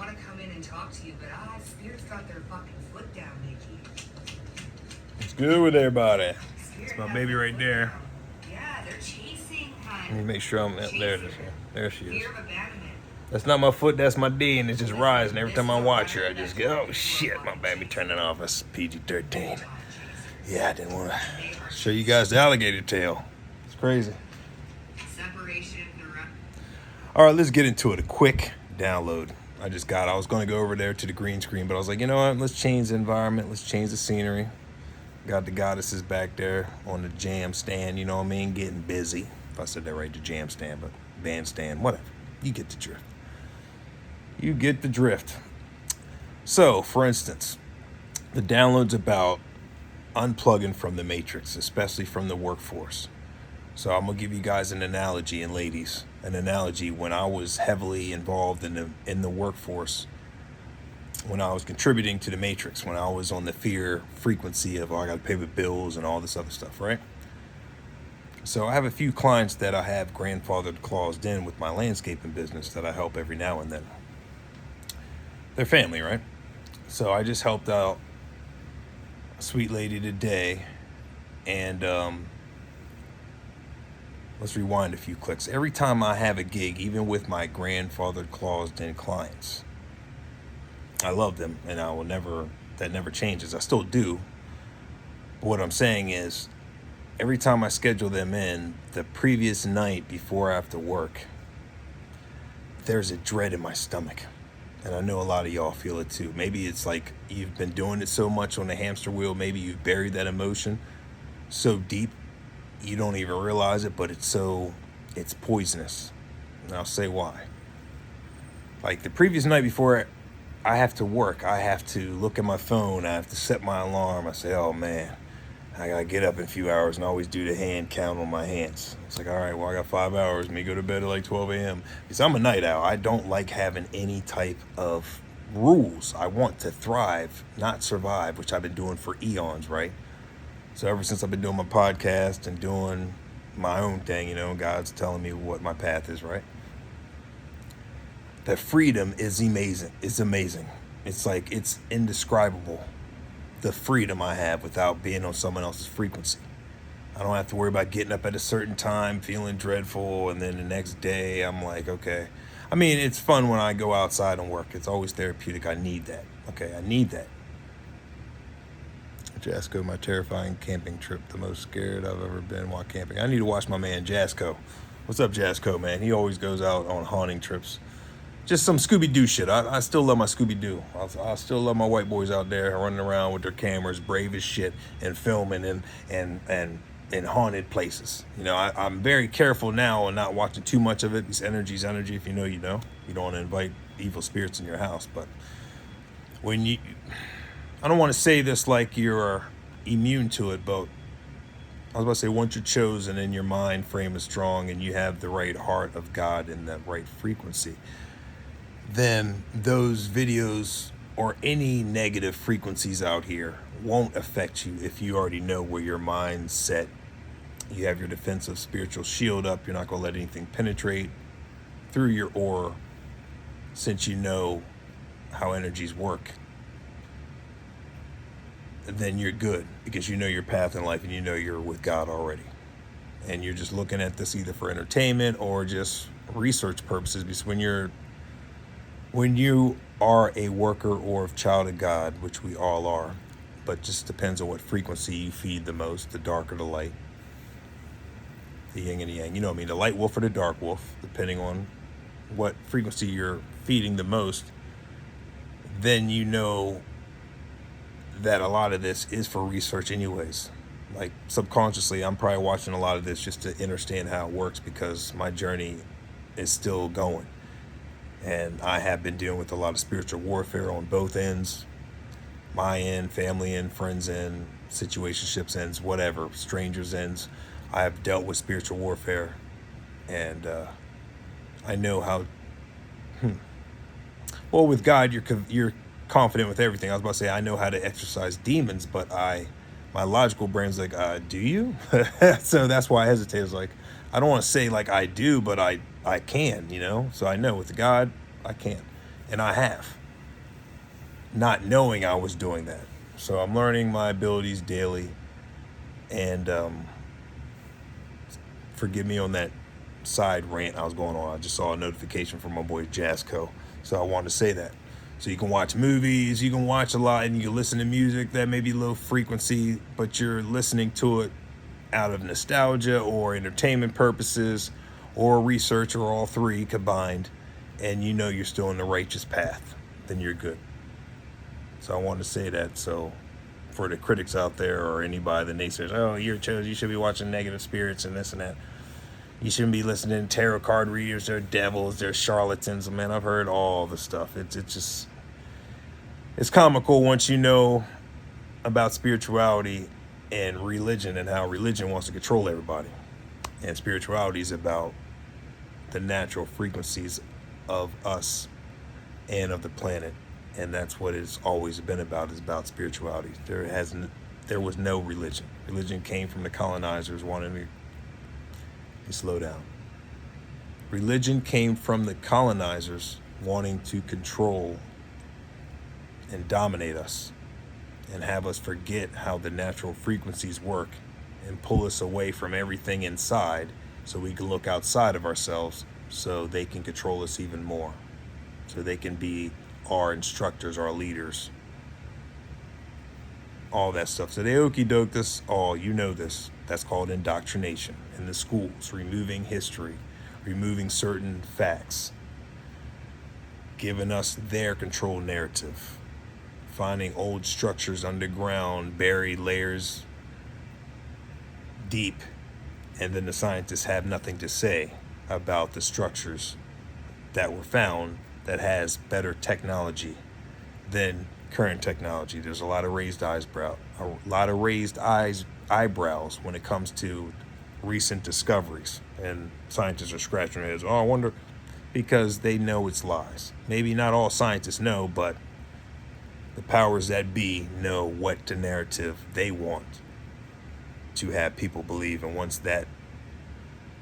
want to come in and talk to you, but Spirit's got their fucking foot down, Nikki. It's good with everybody. Spirit It's my has baby their right foot there. down. Yeah, they're chasing, hun. Let me make sure I'm there. It is. There she is. Fear of abandonment. That's not my foot, that's my D, and it's just rising. Every time I watch her, I just go, oh shit, my baby turned it off. It's PG-13. Yeah, I didn't want to show you guys the alligator tail. It's crazy. Separation. All right, let's get into it. A quick download. I was going to go over there to the green screen, but I was like, you know what? Let's change the environment. Let's change the scenery. Got the goddesses back there on the jam stand, you know what I mean? Getting busy. If I said that right, the jam stand, but bandstand, whatever. You get the drift. You get the drift. So, for instance, the download's about unplugging from the matrix, especially from the workforce. So I'm going to give you guys an analogy, and ladies, an analogy when I was heavily involved in the workforce, when I was contributing to the matrix, when I was on the fear frequency of, I got to pay the bills and all this other stuff, right? So I have a few clients that I have grandfathered claused in with my landscaping business that I help every now and then. They're family, right? So I just helped out a sweet lady today, and let's rewind a few clicks. Every time I have a gig, even with my grandfathered claused in clients, I love them, and that never changes. I still do. But what I'm saying is, every time I schedule them in, the previous night before I have to work, there's a dread in my stomach. And I know a lot of y'all feel it too. Maybe it's like you've been doing it so much on the hamster wheel, maybe you've buried that emotion so deep you don't even realize it, but it's poisonous. And I'll say why. Like the previous night before I have to work, I have to look at my phone, I have to set my alarm. I say, oh man, I gotta get up in a few hours, and I always do the hand count on my hands. It's like, all right, well, I got 5 hours. Me go to bed at like 12 a.m. Because I'm a night owl. I don't like having any type of rules. I want to thrive, not survive, which I've been doing for eons, right? So ever since I've been doing my podcast and doing my own thing, you know, God's telling me what my path is, right? That freedom is amazing. It's amazing. It's like, it's indescribable. The freedom I have without being on someone else's frequency. I don't have to worry about getting up at a certain time, feeling dreadful, and then the next day I'm like, okay. I mean, it's fun when I go outside and work. It's always therapeutic. I need that. Okay, I need that. Jasco, my terrifying camping trip, the most scared I've ever been while camping. I need to watch my man Jasco. What's up, Jasco, man? He always goes out on haunting trips. Just some Scooby-Doo shit. I still love my Scooby-Doo. I still love my white boys out there running around with their cameras, brave as shit, and filming and in haunted places. You know, I'm very careful now on not watching too much of it, because energy's energy. If you know, you know. You don't want to invite evil spirits in your house. But when I don't want to say this like you're immune to it, but I was about to say, once you're chosen and your mind frame is strong and you have the right heart of God and that right frequency, then those videos or any negative frequencies out here won't affect you if you already know where your mind's set. You have your defensive spiritual shield up. You're not going to let anything penetrate through your aura, since you know how energies work. Then you're good, because you know your path in life and you know you're with God already. And you're just looking at this either for entertainment or just research purposes, because when you are a worker or a child of God, which we all are, but just depends on what frequency you feed the most, the dark or the light, the yin and the yang. You know what I mean? The light wolf or the dark wolf, depending on what frequency you're feeding the most, then you know that a lot of this is for research anyways. Like subconsciously, I'm probably watching a lot of this just to understand how it works, because my journey is still going. And I have been dealing with a lot of spiritual warfare on both ends. My end, family end, friends end, situationships ends, whatever, strangers ends. I have dealt with spiritual warfare, and I know how. Well, with God, you're confident with everything. I was about to say, I know how to exorcise demons, but my logical brain's like, do you? So that's why I hesitate. It's like, I don't want to say like I do, but I can, you know? So I know with God, I can. And I have, not knowing I was doing that. So I'm learning my abilities daily. And forgive me on that side rant I was going on. I just saw a notification from my boy Jasco. So I wanted to say that. So you can watch movies, you can watch a lot, and you can listen to music that may be low frequency, but you're listening to it out of nostalgia or entertainment purposes or research or all three combined, and you know you're still in the righteous path, then you're good. So I wanted to say that. So for the critics out there or anybody that naysayers, oh, you're chosen, you should be watching negative spirits and this and that. You shouldn't be listening to tarot card readers. They're devils. They're charlatans. Man, I've heard all the stuff. It's comical once you know about spirituality and religion and how religion wants to control everybody. And spirituality is about the natural frequencies of us and of the planet. And that's what it's always been about, is about spirituality. There was no religion. Religion came from the colonizers wanting to slow down. Religion came from the colonizers wanting to control and dominate us and have us forget how the natural frequencies work and pull us away from everything inside so we can look outside of ourselves so they can control us even more. So they can be our instructors, our leaders, all that stuff. So they okey doke this, you know this. That's called indoctrination in the schools, removing history, removing certain facts, giving us their control narrative, finding old structures underground, buried layers deep, and then the scientists have nothing to say about the structures that were found that has better technology than current technology. There's a lot of raised eyebrows when it comes to recent discoveries, and scientists are scratching their heads. Oh, I wonder, because they know it's lies. Maybe not all scientists know, but the powers that be know what the narrative they want to have people believe. And once that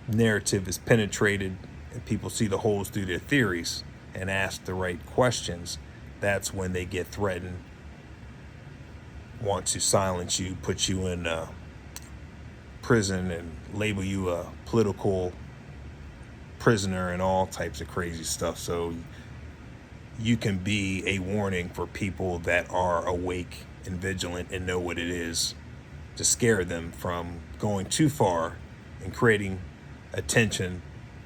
narrative is penetrated and people see the holes through their theories and ask the right questions, that's when they get threatened, want to silence you, put you in prison and label you a political prisoner and all types of crazy stuff. So you can be a warning for people that are awake and vigilant and know what it is, to scare them from going too far and creating attention,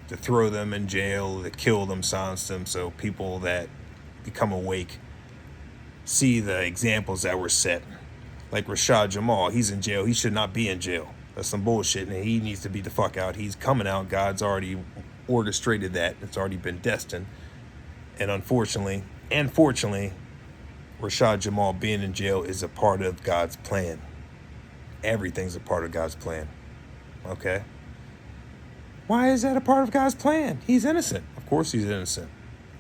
to throw them in jail, to kill them, silence them. So people that become awake see the examples that were set. Like Rashad Jamal, he's in jail. He should not be in jail. That's some bullshit, and he needs to be the fuck out. He's coming out. God's already orchestrated that. It's already been destined. And unfortunately, and fortunately, Rashad Jamal being in jail is a part of God's plan. Everything's a part of God's plan. Okay? Why is that a part of God's plan? He's innocent. Of course he's innocent.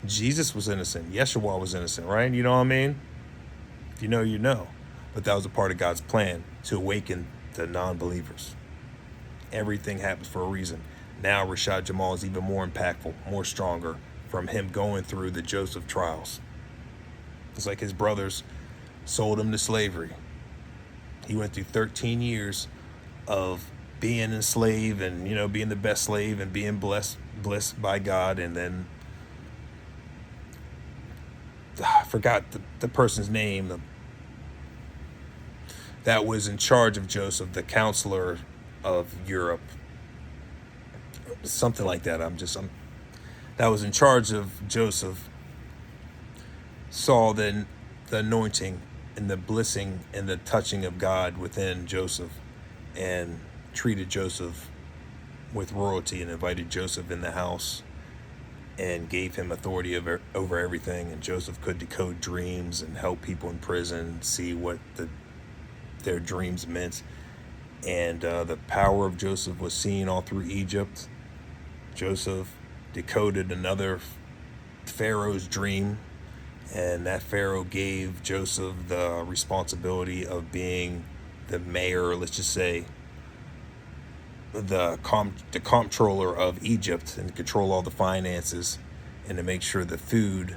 Jesus was innocent. Yeshua was innocent, right? You know what I mean? If you know, you know. But that was a part of God's plan, to awaken the non-believers. Everything happens for a reason. Now Rashad Jamal is even more impactful, more stronger, from him going through the Joseph trials. It's like his brothers sold him to slavery. He went through 13 years of being a slave and, you know, being the best slave and being blessed by God. And then I forgot the person's name that was in charge of Joseph, the counselor of Europe, something like that. That was in charge of Joseph, saw the anointing and the blessing and the touching of God within Joseph, and treated Joseph with royalty and invited Joseph in the house and gave him authority over everything. And Joseph could decode dreams and help people in prison see what their dreams meant. And the power of Joseph was seen all through Egypt. Joseph decoded another Pharaoh's dream, and that Pharaoh gave Joseph the responsibility of being the mayor, let's just say, the comptroller of Egypt, and control all the finances and to make sure the food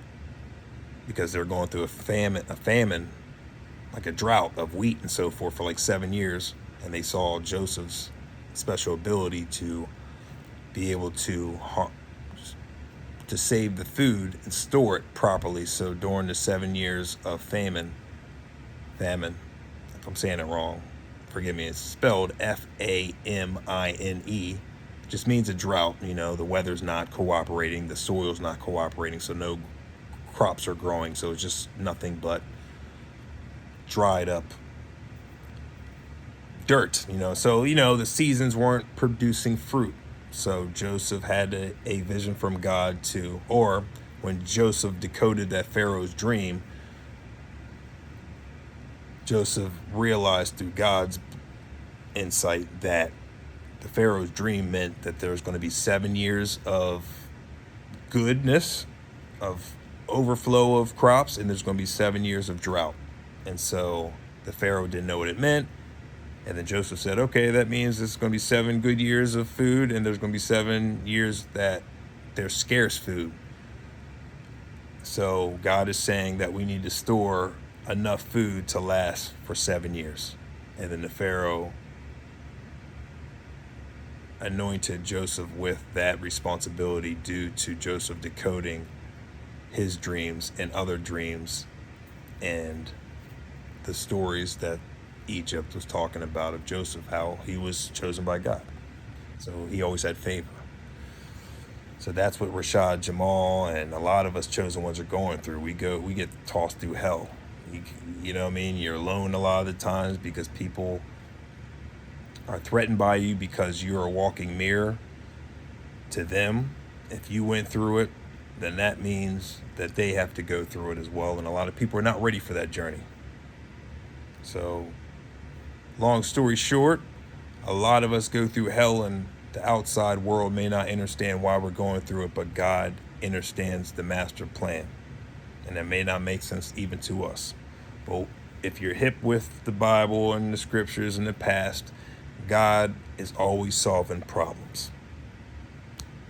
because they were going through a famine, like a drought of wheat and so forth for like 7 years. And they saw Joseph's special ability to be able to save the food and store it properly. So during the 7 years of famine, if I'm saying it wrong, forgive me, it's spelled Famine, just means a drought. You know, the weather's not cooperating, the soil's not cooperating, so no crops are growing. So it's just nothing but dried up dirt, you know. So, you know, the seasons weren't producing fruit. So Joseph had a vision from God or when Joseph decoded that Pharaoh's dream, Joseph realized through God's insight that the Pharaoh's dream meant that there was going to be 7 years of goodness, of overflow of crops, and there's going to be 7 years of drought. And so the Pharaoh didn't know what it meant. And then Joseph said, okay, that means it's going to be 7 good years of food, and there's going to be 7 years that there's scarce food. So God is saying that we need to store enough food to last for 7 years. And then the Pharaoh anointed Joseph with that responsibility due to Joseph decoding his dreams and other dreams and the stories that Egypt was talking about of Joseph, how he was chosen by God. So he always had favor. So that's what Rashad, Jamal, and a lot of us chosen ones are going through. We get tossed through hell. You know what I mean? You're alone a lot of the times because people are threatened by you because you're a walking mirror to them. If you went through it, then that means that they have to go through it as well. And a lot of people are not ready for that journey. So, long story short, a lot of us go through hell, and the outside world may not understand why we're going through it, but God understands the master plan. And that may not make sense even to us. But if you're hip with the Bible and the scriptures in the past, God is always solving problems.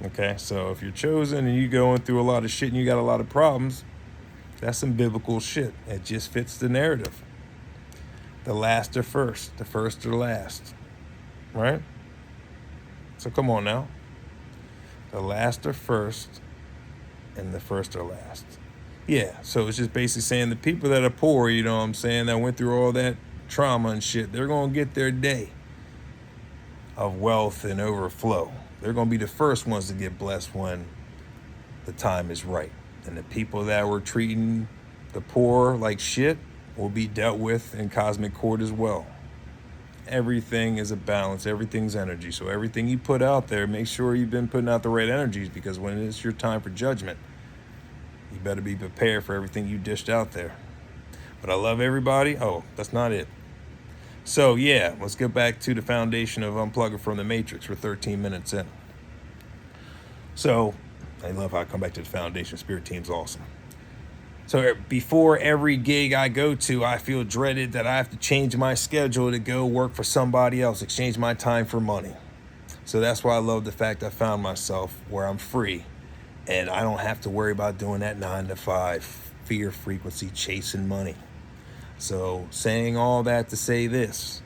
Okay, so if you're chosen and you're going through a lot of shit and you got a lot of problems, that's some biblical shit. It just fits the narrative. The last are first, the first are last, right? So come on now. The last are first and the first are last. Yeah, so it's just basically saying the people that are poor, you know what I'm saying, that went through all that trauma and shit, they're going to get their day of wealth and overflow. They're going to be the first ones to get blessed when the time is right. And the people that were treating the poor like shit will be dealt with in cosmic court as well. Everything is a balance. Everything's energy. So everything you put out there, make sure you've been putting out the right energies, because when it's your time for judgment, you better be prepared for everything you dished out there. But I love everybody. Oh, that's not it. So yeah, let's get back to the foundation of unplugging from the matrix. We're 13 minutes in. So I love how I come back to the foundation. Spirit team's awesome. So before every gig I go to, I feel dreaded that I have to change my schedule to go work for somebody else, exchange my time for money. So that's why I love the fact I found myself where I'm free and I don't have to worry about doing that 9 to 5 fear frequency chasing money. So saying all that to say this,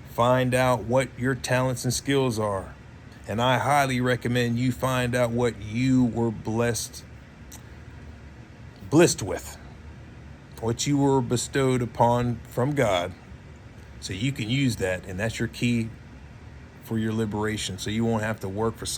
find out what your talents and skills are. And I highly recommend you find out what you were blessed with, what you were bestowed upon from God, so you can use that, and that's your key for your liberation, so you won't have to work for